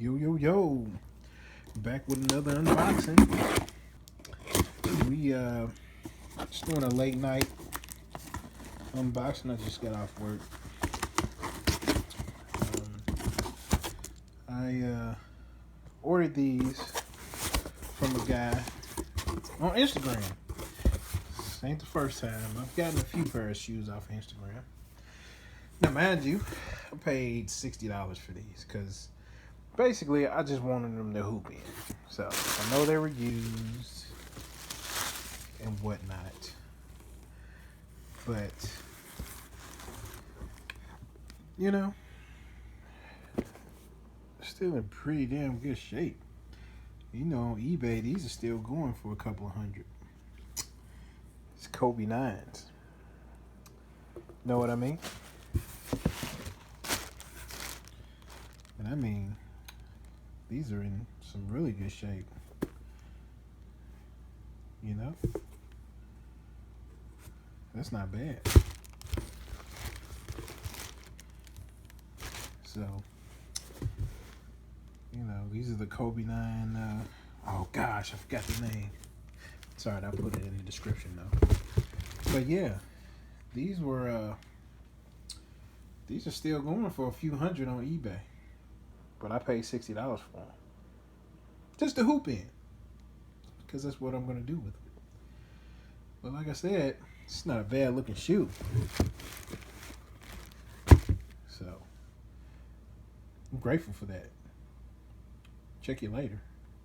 Yo, back with another unboxing. We just doing a late night unboxing. I just got off work. I ordered these from a guy on Instagram. This ain't the first time. I've gotten a few pair of shoes off of Instagram. Now, mind you, I paid $60 for these because basically I just wanted them to hoop in. So I know they were used and whatnot, but you know, still in pretty damn good shape. You know, on eBay these are still going for a couple of hundred. It's Kobe 9s. Know what I mean? And I mean, these are in some really good shape. You know? That's not bad. So, you know, these are the Kobe 9. Oh gosh, I forgot the name. Sorry, I'll put it in the description though. But yeah, these are still going for a few hundred on eBay. But I paid $60 for them. Just to hoop in. Because that's what I'm going to do with it. But like I said, it's not a bad looking shoe. So, I'm grateful for that. Check you later.